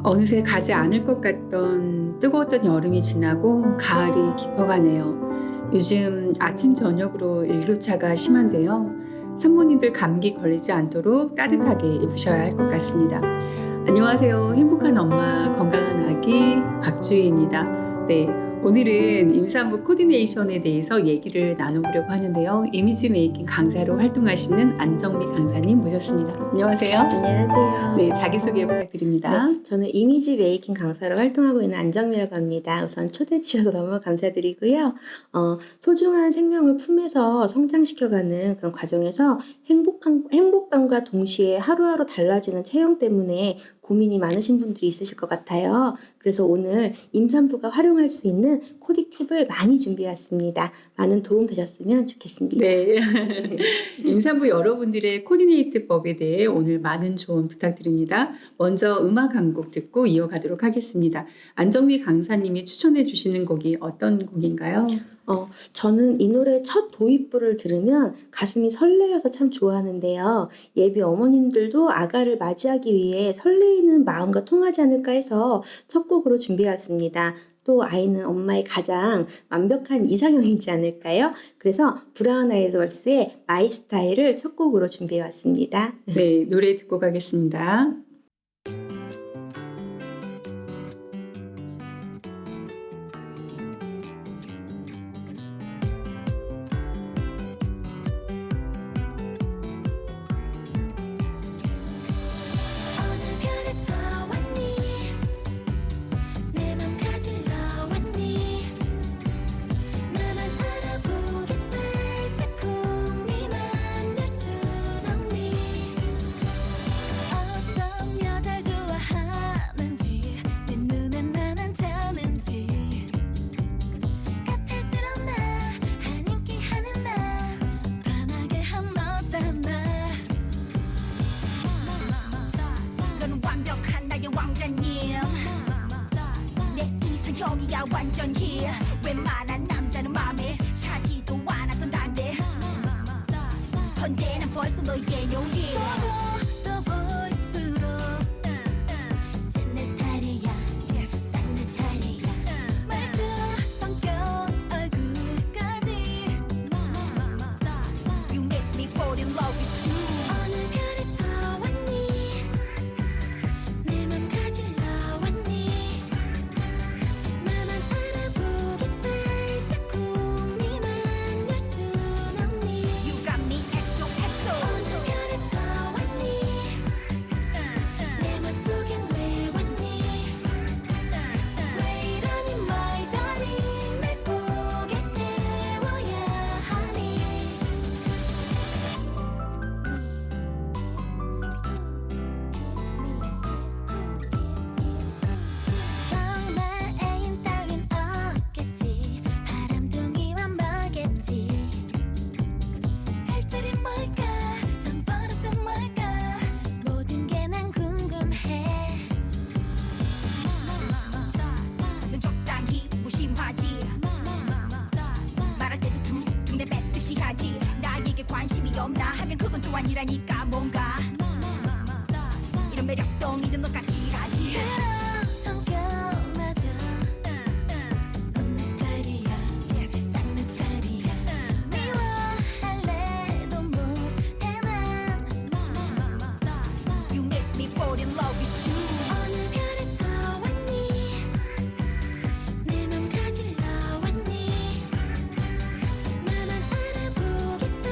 어느새 가지 않을 것 같던 뜨거웠던 여름이 지나고 가을이 깊어가네요. 요즘 아침 저녁으로 일교차가 심한데요. 산모님들 감기 걸리지 않도록 따뜻하게 입으셔야 할 것 같습니다. 안녕하세요. 행복한 엄마, 건강한 아기 박주희입니다. 네, 오늘은 임산부 코디네이션에 대해서 얘기를 나눠보려고 하는데요. 이미지 메이킹 강사로 활동하시는 안정미 강사님 모셨습니다. 안녕하세요. 안녕하세요. 네, 자기소개 부탁드립니다. 네, 저는 이미지 메이킹 강사로 활동하고 있는 안정미라고 합니다. 우선 초대해 주셔서 너무 감사드리고요. 소중한 생명을 품에서 성장시켜가는 그런 과정에서 행복감과 동시에 하루하루 달라지는 체형 때문에 고민이 많으신 분들이 있으실 것 같아요. 그래서 오늘 임산부가 활용할 수 있는 코디 팁을 많이 준비해왔습니다. 많은 도움 되셨으면 좋겠습니다. 네. 임산부 여러분들의 코디네이트법에 대해 오늘 많은 조언 부탁드립니다. 먼저 음악 한 곡 듣고 이어가도록 하겠습니다. 안정미 강사님이 추천해 주시는 곡이 어떤 곡인가요? 저는 이 노래 첫 도입부를 들으면 가슴이 설레어서 참 좋아하는데요. 예비 어머님들도 아가를 맞이하기 위해 설레이는 마음과 통하지 않을까 해서 첫 곡으로 준비해왔습니다. 또 아이는 엄마의 가장 완벽한 이상형이지 않을까요? 그래서 브라운 아이드 걸스의 마이 스타일을 첫 곡으로 준비해왔습니다. 네, 노래 듣고 가겠습니다. 형이야 완전히 웬만한 남자는 맘에 차지도 않았던 난데 헌데는 벌써 너의 용기 더 볼수록 내 스타일이야 딱 내 스타일이야 말투 성격 얼굴까지 You make me fall in love with you 어느 별에서 왔니 내 맘 가질러 왔니 관심이 없나 하면 그건 또 아니라니까 뭔가 이런 매력도 믿은 것 같지라지 성격마저 넌 내 스타일이야 딱 내 스타일이야 미워할래도 못해 난 You make me fall in love with you 어느 별에서 왔니 내 맘 가질러 왔니 나만 알아보겠어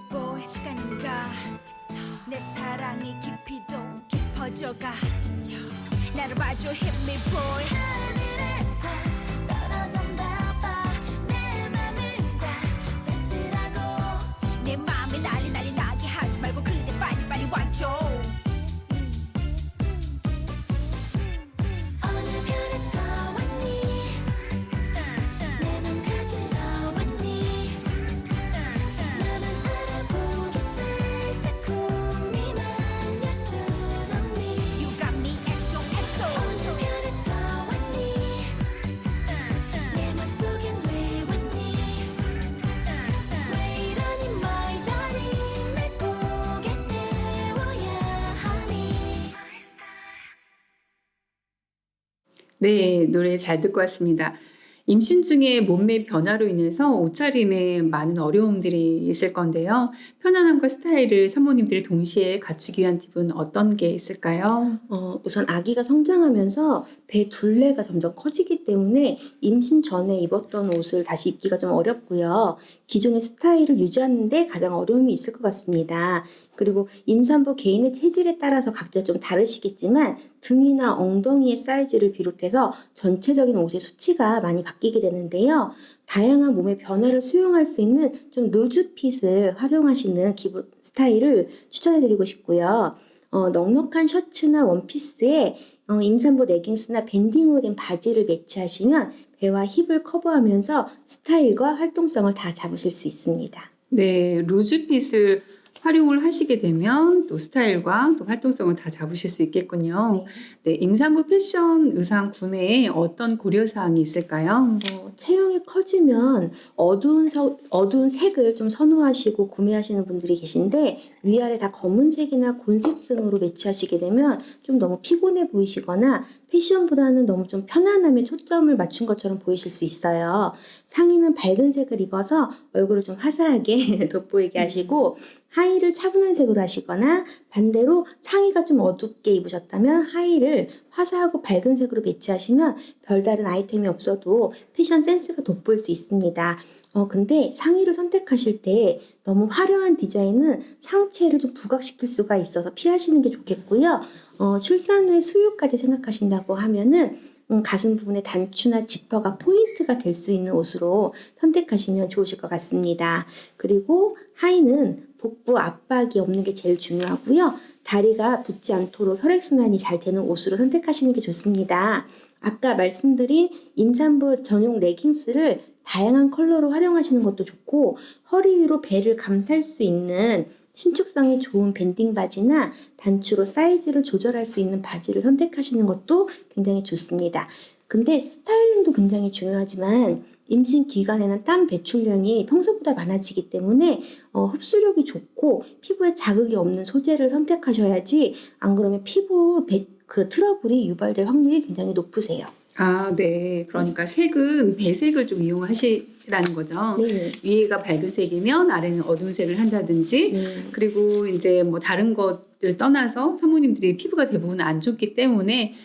boy 시간은 가 내 사랑이 깊이도 깊어져가 나를 봐줘 hit me boy 하늘에서 떨어졌나 봐 내 맘을 다 뺏으라고 내 맘에 난리 나게 하지 말고 그대 빨리 와줘 어느 별에서 왔니 네, 노래 잘 듣고 왔습니다. 임신 중에 몸매 변화로 인해서 옷차림에 많은 어려움들이 있을 건데요. 편안함과 스타일을 사모님들이 동시에 갖추기 위한 팁은 어떤 게 있을까요? 우선 아기가 성장하면서 배 둘레가 점점 커지기 때문에 임신 전에 입었던 옷을 다시 입기가 좀 어렵고요. 기존의 스타일을 유지하는 데 가장 어려움이 있을 것 같습니다. 그리고 임산부 개인의 체질에 따라서 각자 좀 다르시겠지만 등이나 엉덩이의 사이즈를 비롯해서 전체적인 옷의 수치가 많이 바뀌게 되는데요. 다양한 몸의 변화를 수용할 수 있는 좀 루즈핏을 활용하시는 기본 스타일을 추천해드리고 싶고요. 넉넉한 셔츠나 원피스에 임산부 레깅스나 밴딩으로 된 바지를 매치하시면 배와 힙을 커버하면서 스타일과 활동성을 다 잡으실 수 있습니다. 네, 루즈핏을 활용을 하시게 되면 또 스타일과 또 활동성을 다 잡으실 수 있겠군요. 네, 임산부 패션 의상 구매에 어떤 고려사항이 있을까요? 체형이 커지면 어두운 색을 좀 선호하시고 구매하시는 분들이 계신데 위아래 다 검은색이나 곤색 등으로 매치하시게 되면 좀 너무 피곤해 보이시거나 패션보다는 너무 좀 편안함에 초점을 맞춘 것처럼 보이실 수 있어요. 상의는 밝은 색을 입어서 얼굴을 좀 화사하게 돋보이게 하시고 하의를 차분한 색으로 하시거나 반대로 상의가 좀 어둡게 입으셨다면 하의를 화사하고 밝은 색으로 매치하시면 별다른 아이템이 없어도 패션 센스가 돋보일 수 있습니다. 근데 상의를 선택하실 때 너무 화려한 디자인은 상체를 좀 부각시킬 수가 있어서 피하시는 게 좋겠고요. 출산 후에 수유까지 생각하신다고 하면은 가슴 부분의 단추나 지퍼가 포인트가 될 수 있는 옷으로 선택하시면 좋으실 것 같습니다. 그리고 하의는 복부 압박이 없는 게 제일 중요하고요. 다리가 붓지 않도록 혈액순환이 잘 되는 옷으로 선택하시는 게 좋습니다. 아까 말씀드린 임산부 전용 레깅스를 다양한 컬러로 활용하시는 것도 좋고 허리 위로 배를 감쌀 수 있는 신축성이 좋은 밴딩 바지나 단추로 사이즈를 조절할 수 있는 바지를 선택하시는 것도 굉장히 좋습니다. 근데 스타일링도 굉장히 중요하지만 임신 기간에는 땀 배출량이 평소보다 많아지기 때문에 흡수력이 좋고 피부에 자극이 없는 소재를 선택하셔야지 안 그러면 피부 트러블이 유발될 확률이 굉장히 높으세요. 아, 네. 그러니까 색은 배색을 좀 이용하시라는 거죠. 네. 위에가 밝은 색이면 아래는 어두운 색을 한다든지 네. 그리고 이제 뭐 다른 것을 떠나서 사모님들이 피부가 대부분 안 좋기 때문에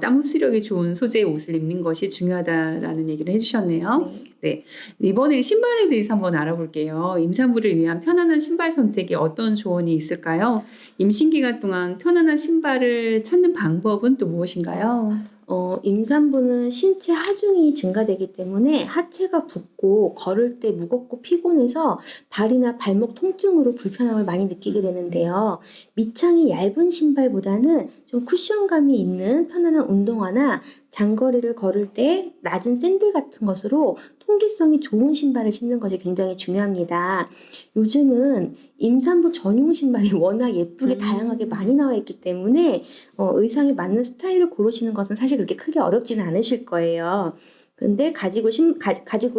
땀 흡수력이 좋은 소재의 옷을 입는 것이 중요하다라는 얘기를 해주셨네요. 네. 이번에 신발에 대해서 한번 알아볼게요. 임산부를 위한 편안한 신발 선택에 어떤 조언이 있을까요? 임신 기간 동안 편안한 신발을 찾는 방법은 또 무엇인가요? 임산부는 신체 하중이 증가되기 때문에 하체가 붓고 걸을 때 무겁고 피곤해서 발이나 발목 통증으로 불편함을 많이 느끼게 되는데요. 밑창이 얇은 신발보다는 좀 쿠션감이 있는 편안한 운동화나 장거리를 걸을 때 낮은 샌들 같은 것으로 통기성이 좋은 신발을 신는 것이 굉장히 중요합니다. 요즘은 임산부 전용 신발이 워낙 예쁘게 다양하게 많이 나와 있기 때문에 의상에 맞는 스타일을 고르시는 것은 사실 그렇게 크게 어렵지는 않으실 거예요. 근데 가지고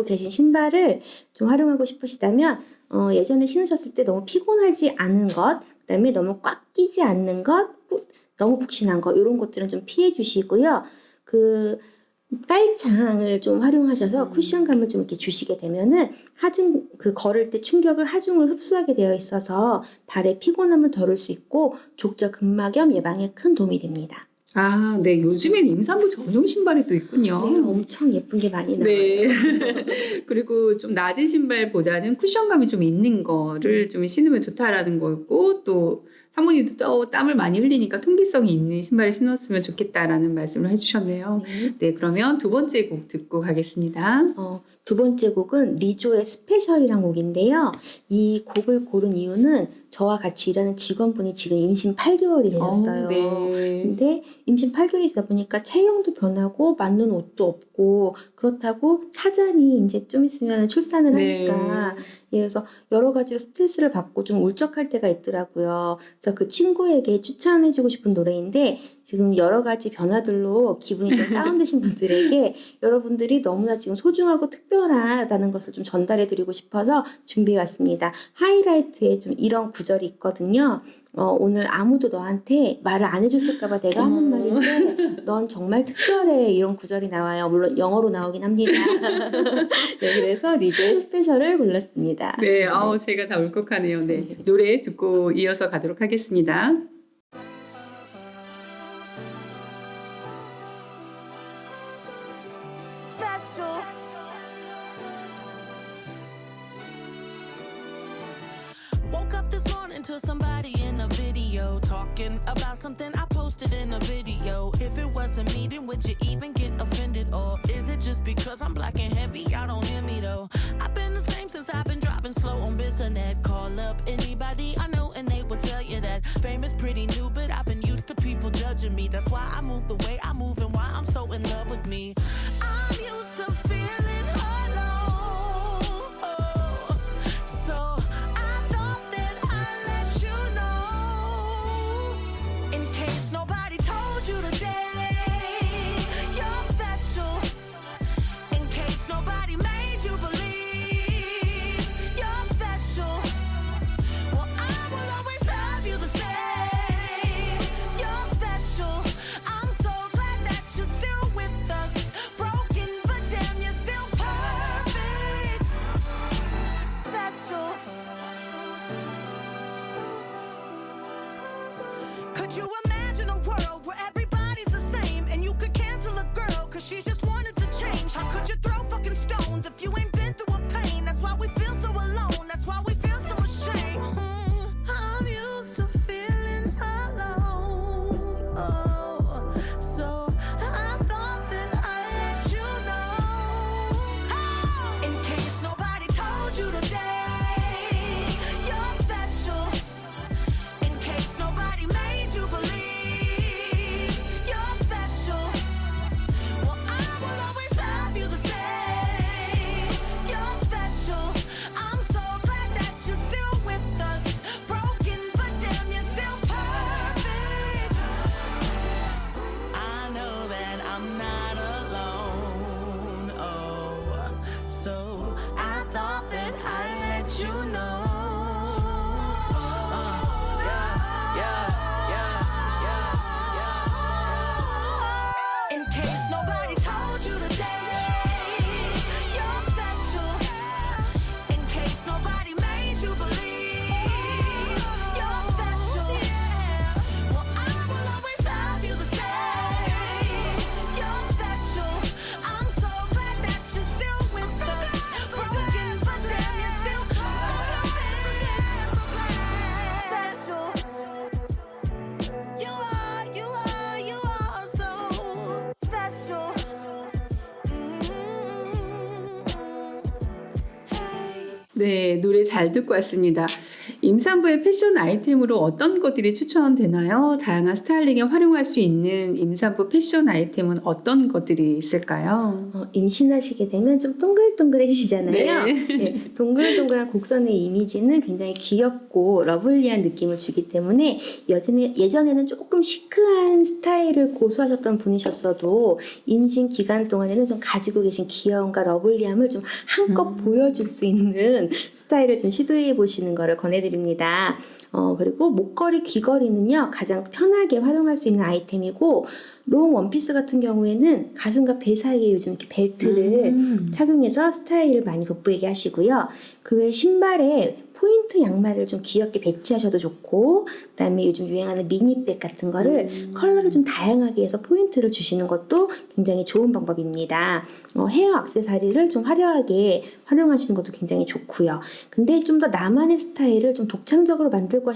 계신 신발을 좀 활용하고 싶으시다면 예전에 신으셨을 때 너무 피곤하지 않은 것, 그다음에 너무 꽉 끼지 않는 것, 너무 푹신한 것 이런 것들은 좀 피해 주시고요. 깔창을 좀 활용하셔서 쿠션감을 좀 이렇게 주시게 되면은 걸을 때 충격을 하중을 흡수하게 되어 있어서 발의 피곤함을 덜을 수 있고 족저 근막염 예방에 큰 도움이 됩니다. 아, 네. 요즘엔 임산부 전용 신발이 또 있군요. 네, 엄청 예쁜 게 많이 나와요. 네. 그리고 좀 낮은 신발보다는 쿠션감이 좀 있는 거를 좀 신으면 좋다라는 거고 또 사모님도 또 땀을 많이 흘리니까 통기성이 있는 신발을 신었으면 좋겠다라는 말씀을 해주셨네요. 네, 그러면 두 번째 곡 듣고 가겠습니다. 두 번째 곡은 리조의 스페셜이란 곡인데요. 이 곡을 고른 이유는 저와 같이 일하는 직원분이 지금 임신 8개월이 되셨어요. 네. 근데 임신 8개월이 되다 보니까 체형도 변하고 맞는 옷도 없고 그렇다고 사잔이 이제 좀 있으면 출산을 하니까 그래서 여러 가지로 스트레스를 받고 좀 울적할 때가 있더라고요. 그래서 그 친구에게 추천해주고 싶은 노래인데 지금 여러 가지 변화들로 기분이 좀 다운되신 분들에게 여러분들이 너무나 지금 소중하고 특별하다는 것을 좀 전달해드리고 싶어서 준비해왔습니다. 하이라이트에 좀 이런 구절이 있거든요. 오늘 아무도 너한테 말을 안 해줬을까봐 내가 하는 말인데 넌 정말 특별해 이런 구절이 나와요. 물론 영어로 나오긴 합니다. 네, 그래서 리조의 스페셜을 골랐습니다. 네, 제가 다 울컥하네요. 네, 노래 듣고 이어서 가도록 하겠습니다. special. Woke up this morning to somebody in a video talking about something I posted in a video. If it wasn't me, then would you even get offended? Or is it just because I'm black and heavy? Y'all don't hear me though. I've been the same since I've been driving slow on Bissonnet. Call up anybody I know and they will tell you that fame is pretty new, but I've been used to people judging me. That's why I move the way I move and why I'm so in love with me. I'm used to feeling alone. So I thought that I'd let you know. In case nobody told you today, you're special. In case nobody made you believe you're special. Well, I will always love you the same. You're special. I'm so glad that you're still with us. Broken, but damn, you're still perfect. Special. Could you imagine a world where everybody's the same and you could cancel a girl cause she just wanted to change? How could you throw fucking stones if you ain't been through a pain? That's why we feel so alone, that's why we feel so ashamed. I'm used to feeling alone. So I thought that I'd let you know. In case nobody told you today, you're special. In case nobody made you believe you're special. Well, I will always love you the same. You're special. I'm so glad that you're still with us. Broken, but damn, you're still perfect. I know that I'm not alone. Oh, so I thought that I'd let you know. In case nobody told you today, you're special. In case nobody made you believe you're special. Well, I will always love you the same. You're special. I'm so glad that you're still with us. Broken, but damn, you're still Special. You are so Special. 네, 노래 잘 듣고 왔습니다. 임산부의 패션 아이템으로 어떤 것들이 추천되나요? 다양한 스타일링에 활용할 수 있는 임산부 패션 아이템은 어떤 것들이 있을까요? 임신하시게 되면 좀 동글동글해지시잖아요. 네. 네, 동글동글한 곡선의 이미지는 굉장히 귀엽고 러블리한 느낌을 주기 때문에 예전에는 조금 시크한 스타일을 고수하셨던 분이셨어도 임신 기간 동안에는 좀 가지고 계신 귀여움과 러블리함을 좀 한껏 보여줄 수 있는 스타일을 좀 시도해 보시는 거를 권해드립니다. 그리고 목걸이, 귀걸이는요 가장 편하게 활용할 수 있는 아이템이고, 롱 원피스 같은 경우에는 가슴과 배 사이에 요즘 이렇게 벨트를 착용해서 스타일을 많이 돋보이게 하시고요. 그 외 신발에 포인트 양말을 좀 귀엽게 배치하셔도 좋고, 그다음에 요즘 유행하는 미니백 같은 거를 컬러를 좀 다양하게 해서 포인트를 주시는 것도 굉장히 좋은 방법입니다. 헤어 액세서리를 좀 화려하게 활용하시는 것도 굉장히 좋고요. 근데 좀 더 나만의 스타일을 좀 독창적으로 만들고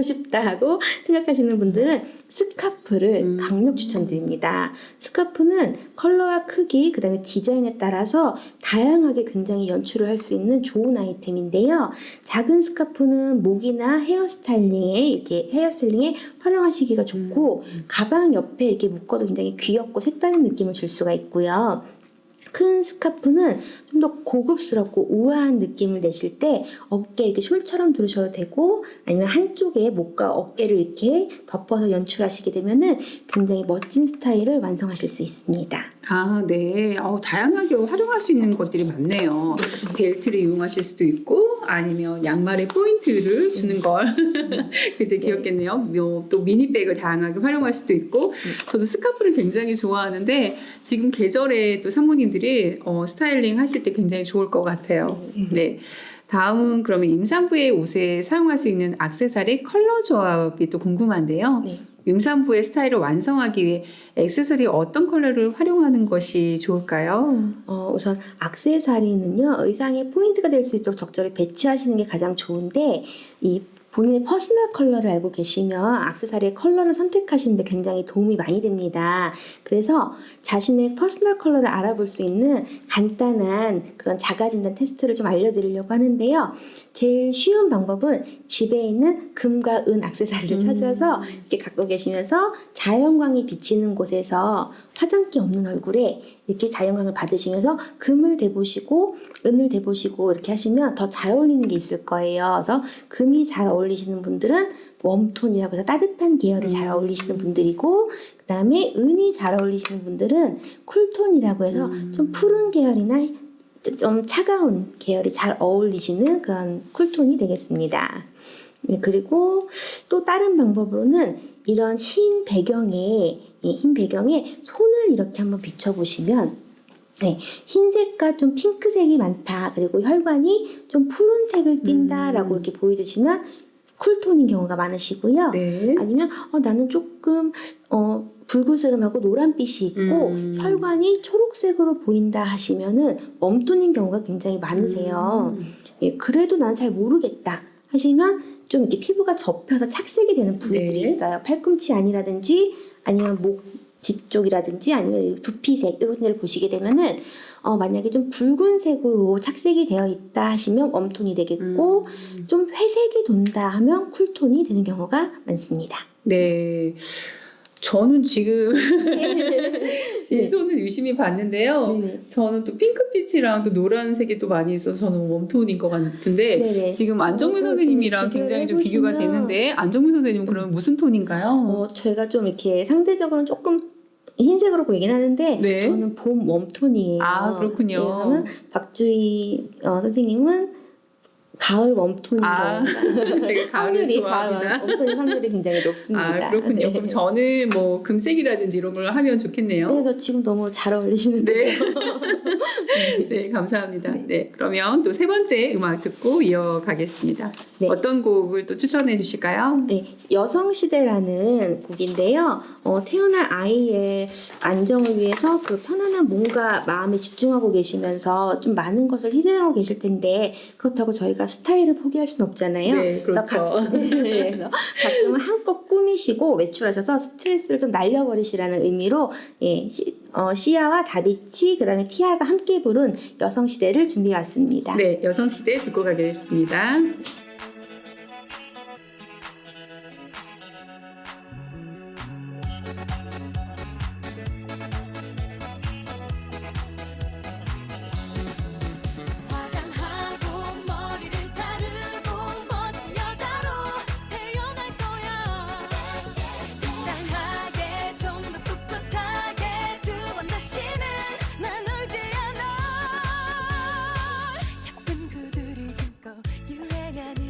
싶다 하고 생각하시는 분들은 스카프를 강력 추천드립니다. 스카프는 컬러와 크기, 그 다음에 디자인에 따라서 다양하게 굉장히 연출을 할 수 있는 좋은 아이템인데요. 작은 스카프는 목이나 헤어스타일링에 활용하시기가 좋고, 가방 옆에 이렇게 묶어도 굉장히 귀엽고 색다른 느낌을 줄 수가 있고요. 큰 스카프는 좀 더 고급스럽고 우아한 느낌을 내실 때 어깨에 이렇게 숄처럼 두르셔도 되고, 아니면 한쪽에 목과 어깨를 이렇게 덮어서 연출하시게 되면은 굉장히 멋진 스타일을 완성하실 수 있습니다. 아, 네. 다양하게 활용할 수 있는 것들이 많네요. 벨트를 이용하실 수도 있고, 아니면 양말에 포인트를 주는 걸. 그제 귀엽겠네요. 또 미니백을 다양하게 활용할 수도 있고, 저도 스카프를 굉장히 좋아하는데, 지금 계절에 또 산모님들이 스타일링 하실 때 굉장히 좋을 것 같아요. 네. 다음은 그러면 임산부의 옷에 사용할 수 있는 액세서리 컬러 조합이 또 궁금한데요. 네. 임산부의 스타일을 완성하기 위해 액세서리 어떤 컬러를 활용하는 것이 좋을까요? 우선 액세서리는요, 의상의 포인트가 될 수 있도록 적절히 배치하시는 게 가장 좋은데, 이 본인의 퍼스널 컬러를 알고 계시면 액세서리의 컬러를 선택하시는 데 굉장히 도움이 많이 됩니다. 그래서 자신의 퍼스널 컬러를 알아볼 수 있는 간단한 그런 자가진단 테스트를 좀 알려드리려고 하는데요. 제일 쉬운 방법은 집에 있는 금과 은 액세서리를 찾아서 이렇게 갖고 계시면서 자연광이 비치는 곳에서 화장기 없는 얼굴에 이렇게 자연광을 받으시면서 금을 대보시고 은을 대보시고 이렇게 하시면 더 잘 어울리는 게 있을 거예요. 그래서 금이 잘 어울리시는 분들은 웜톤이라고 해서 따뜻한 계열이 잘 어울리시는 분들이고, 그 다음에 은이 잘 어울리시는 분들은 쿨톤이라고 해서 좀 푸른 계열이나 좀 차가운 계열이 잘 어울리시는 그런 쿨톤이 되겠습니다. 그리고 또 다른 방법으로는 이런 흰 배경에 손을 이렇게 한번 비춰보시면, 흰색과 좀 핑크색이 많다, 그리고 혈관이 좀 푸른색을 띈다라고 이렇게 보여주시면 쿨톤인 경우가 많으시고요. 네. 아니면 나는 조금 붉으스름하고 노란빛이 있고 혈관이 초록색으로 보인다 하시면은 웜톤인 경우가 굉장히 많으세요. 그래도 나는 잘 모르겠다 하시면 좀 이렇게 피부가 접혀서 착색이 되는 부위들이 네. 있어요. 팔꿈치 안이라든지 아니면 목 뒤쪽이라든지 아니면 두피색 이런 데를 보시게 되면은 만약에 좀 붉은색으로 착색이 되어 있다 하시면 웜톤이 되겠고, 좀 회색이 돈다 하면 쿨톤이 되는 경우가 많습니다. 네. 저는 지금 제 손을 유심히 봤는데요. 네네. 저는 또 핑크빛이랑 또 노란색이 또 많이 있어서 저는 웜톤인 것 같은데, 네네. 지금 안정민 선생님이랑 비교를 굉장히 좀 비교가 해보시면- 되는데, 안정민 선생님은 그러면 무슨 톤인가요? 제가 좀 이렇게 상대적으로는 조금 흰색으로 보이긴 하는데 네. 저는 봄 웜톤이에요. 아, 그렇군요. 그러면 박주희 선생님은 가을 웜톤인 아, 경우가 제가 가을을 좋아합니다. 가을 웜톤의 확률이 굉장히 높습니다. 아, 그렇군요. 네. 그럼 저는 뭐 금색이라든지 이런 걸 하면 좋겠네요. 그래서 지금 너무 잘 어울리시는데요. 네, 감사합니다. 네, 그러면 또 세 번째 음악 듣고 이어가겠습니다. 네. 어떤 곡을 또 추천해 주실까요? 네, 여성시대라는 곡인데요. 태어날 아이의 안정을 위해서 그 편안한 몸과 마음에 집중하고 계시면서 좀 많은 것을 희생하고 계실 텐데, 그렇다고 저희가 스타일을 포기할 수는 없잖아요. 네, 그렇죠. 그래서 가끔은 한껏 꾸미시고 외출하셔서 스트레스를 좀 날려버리시라는 의미로 시아와 다비치, 그 다음에 티아가 함께 부른 여성시대를 준비해왔습니다. 네, 여성시대 듣고 가겠습니다. 화장하고 머리를 자르고 멋진 여자로 태어날 거야. 당당하게 좀 더 꿋꿋하게 두 번 다시는 난 울지 않아. 예쁜 구두를 신고 유행하는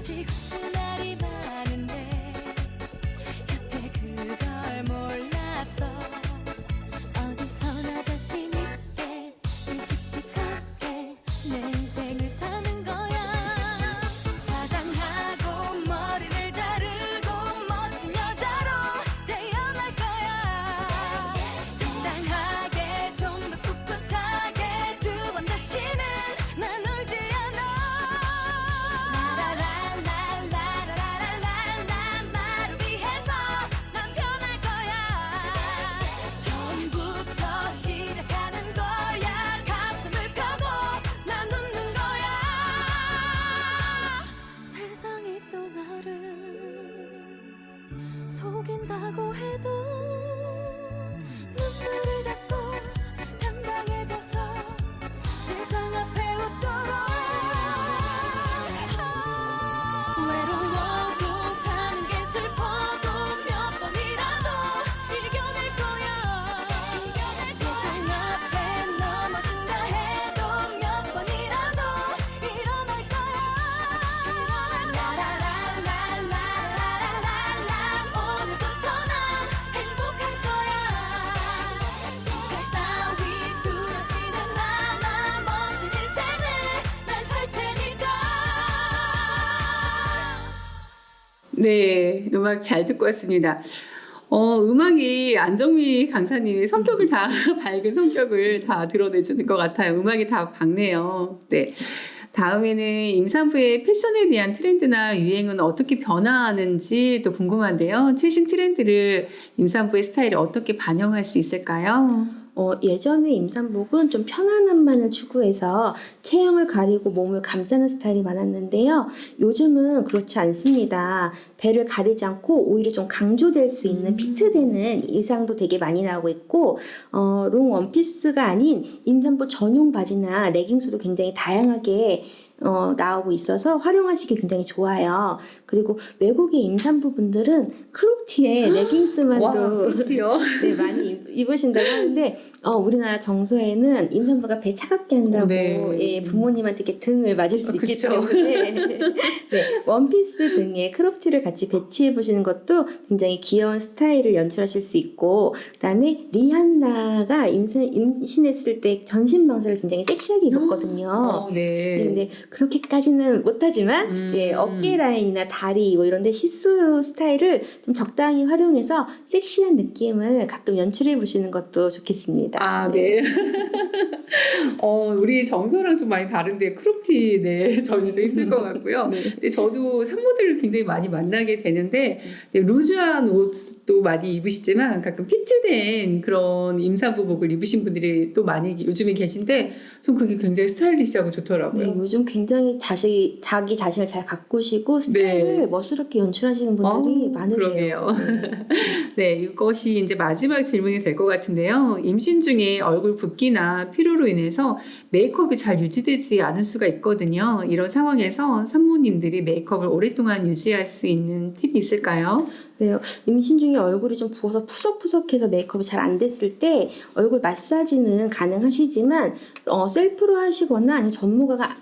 직수날이 많은데 곁에 그걸 몰라서 어디서나 자신 있게 씩씩하게 내 인생을 사는 거야. 화장하고 머리를 자르고 멋진 여자로 태어날 거야. 당당하게 좀 더 꿋꿋하게 두 번 다시는 난 울지 않아. 라라라라라라라라라 나를 위해서 난 변할 거야. 처음부터 시작하는 거야. 가슴을 펴고 난 웃는 거야. 세상이 또 나를 속인다고 해도 눈물을 닦고 당당해져서 세상 앞에 웃도록. 외로워도 사는 게 슬퍼도 몇 번이라도 이겨낼 거야. 세상 앞에 넘어진다 해도 몇 번이라도 일어날 거야. 라라라라라라라라라 오늘부터 난 행복할 거야. 시간 따위 두렵지는 않아. 멋진 인생을 난 살 테니까. 네, 음악 잘 듣고 왔습니다. 음악이 안정미 강사님의 성격을 다 밝은 성격을 다 드러내주는 것 같아요. 음악이 다 밝네요. 네. 다음에는 임산부의 패션에 대한 트렌드나 유행은 어떻게 변화하는지 또 궁금한데요. 최신 트렌드를 임산부의 스타일에 어떻게 반영할 수 있을까요? 예전에 임산복은 좀 편안함만을 추구해서 체형을 가리고 몸을 감싸는 스타일이 많았는데요. 요즘은 그렇지 않습니다. 배를 가리지 않고 오히려 좀 강조될 수 있는 피트되는 의상도 되게 많이 나오고 있고, 롱 원피스가 아닌 임산부 전용 바지나 레깅스도 굉장히 다양하게 나오고 있어서 활용하시기 굉장히 좋아요. 그리고 외국의 임산부분들은 크롭티에 레깅스만도 네, 많이 입으신다고 하는데 우리나라 정서에는 임산부가 배 차갑게 한다고 네. 부모님한테 이렇게 등을 맞을 수 있기 그쵸. 때문에 네, 원피스 등에 크롭티를 같이 배치해 보시는 것도 굉장히 귀여운 스타일을 연출하실 수 있고, 그다음에 리한나가 임신했을 때 전신 방사를 굉장히 섹시하게 입었거든요. 네. 근데 그렇게까지는 못하지만 어깨 라인이나 다리 뭐 이런데 시스루 스타일을 좀 적당히 활용해서 섹시한 느낌을 가끔 연출해 보시는 것도 좋겠습니다. 아, 네. 우리 정서랑 좀 많이 다른데 크롭티, 네, 저는 좀 힘들 것 같고요. 네. 근데 저도 산모들을 굉장히 많이 만나게 되는데 네, 루즈한 옷도 많이 입으시지만 가끔 피트된 그런 임산부복을 입으신 분들이 또 많이 요즘에 계신데 좀 그게 굉장히 스타일리시하고 좋더라고요. 네, 요즘 굉장히 자기 자신을 잘 가꾸시고 스타일을 네. 멋스럽게 연출하시는 분들이 많으세요. 그러게요. 네. 네, 이것이 이제 마지막 질문이 될 것 같은데요. 임신 중에 얼굴 붓기나 피로로 인해서 메이크업이 잘 유지되지 않을 수가 있거든요. 이런 상황에서 산모님들이 메이크업을 오랫동안 유지할 수 있는 팁이 있을까요? 네, 임신 중에 얼굴이 좀 부어서 푸석푸석해서 메이크업이 잘 안 됐을 때 얼굴 마사지는 가능하시지만 셀프로 하시거나 아니면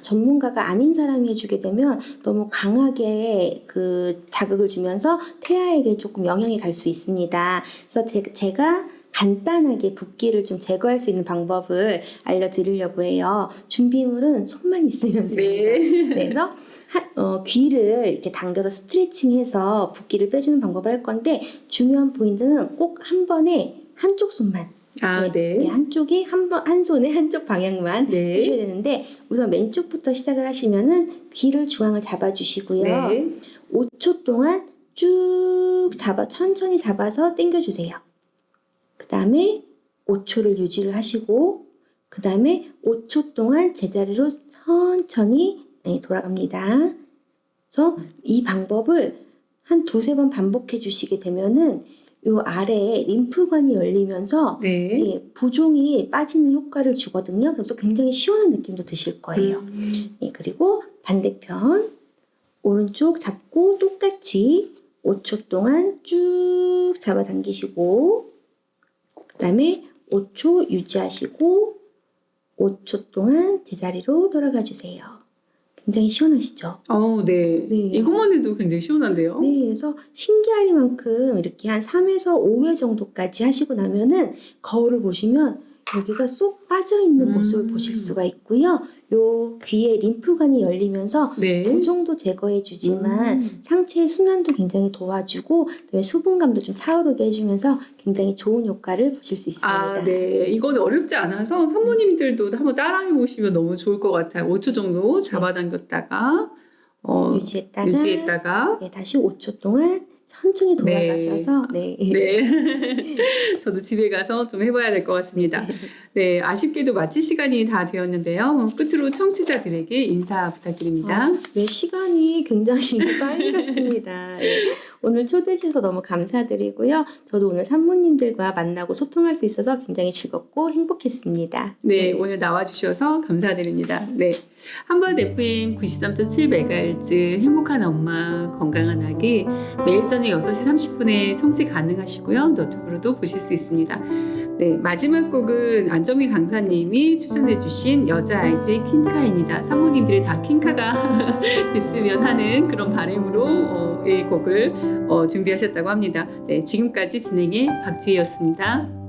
전문가가 아닌 사람이 해주게 되면 너무 강하게 그 자극을 주면서 태아에게 조금 영향이 갈 수 있습니다. 그래서 제가 간단하게 붓기를 좀 제거할 수 있는 방법을 알려드리려고 해요. 준비물은 손만 있으면 됩니다. 네. 그래서 귀를 이렇게 당겨서 스트레칭해서 붓기를 빼주는 방법을 할 건데, 중요한 포인트는 꼭 한 번에 한쪽 손만. 아, 네. 네, 한쪽에 한 손에 한쪽 방향만 네. 해줘야 되는데, 우선 왼쪽부터 시작을 하시면은 귀를 중앙을 잡아주시고요. 네. 5초 동안 쭉 천천히 잡아서 당겨주세요. 그 다음에 5초를 유지를 하시고, 그 다음에 5초 동안 제자리로 천천히 돌아갑니다. 그래서 이 방법을 한 두세 번 반복해 주시게 되면은 요 아래에 림프관이 열리면서 네. 부종이 빠지는 효과를 주거든요. 그래서 굉장히 시원한 느낌도 드실 거예요. 그리고 반대편 오른쪽 잡고 똑같이 5초 동안 쭉 잡아당기시고, 그 다음에 5초 유지하시고 5초 동안 제자리로 돌아가 주세요. 굉장히 시원하시죠? 네. 네. 이것만 해도 굉장히 시원한데요. 네, 그래서 신기하리만큼 이렇게 한 3에서 5회 정도까지 하시고 나면은 거울을 보시면 여기가 쏙 빠져있는 모습을 보실 수가 있고요. 요 귀에 림프관이 열리면서 네. 부종도 제거해주지만 상체의 순환도 굉장히 도와주고 그다음에 수분감도 좀 차오르게 해주면서 굉장히 좋은 효과를 보실 수 있습니다. 네. 이건 어렵지 않아서 산모님들도 한번 따라해 보시면 너무 좋을 것 같아요. 5초 정도 잡아당겼다가 유지했다가 네, 다시 5초 동안 천천히 돌아가셔서 네. 저도 집에 가서 좀 해봐야 될 것 같습니다. 네, 아쉽게도 마칠 시간이 다 되었는데요. 끝으로 청취자들에게 인사 부탁드립니다. 네, 시간이 굉장히 빨리 갔습니다. 네, 오늘 초대해 주셔서 너무 감사드리고요. 저도 오늘 산모님들과 만나고 소통할 수 있어서 굉장히 즐겁고 행복했습니다. 네, 오늘 나와주셔서 감사드립니다. 네, 한번 FM 93.7MHz 행복한 엄마 건강한 아기 매일 저녁 6시 30분에 청취 가능하시고요. 너튜브로도 보실 수 있습니다. 네, 마지막 곡은 안정미 강사님이 추천해주신 여자아이들의 퀸카입니다. 사모님들이 다 퀸카가 됐으면 하는 그런 바람으로 이 곡을 준비하셨다고 합니다. 네, 지금까지 진행의 박주희였습니다.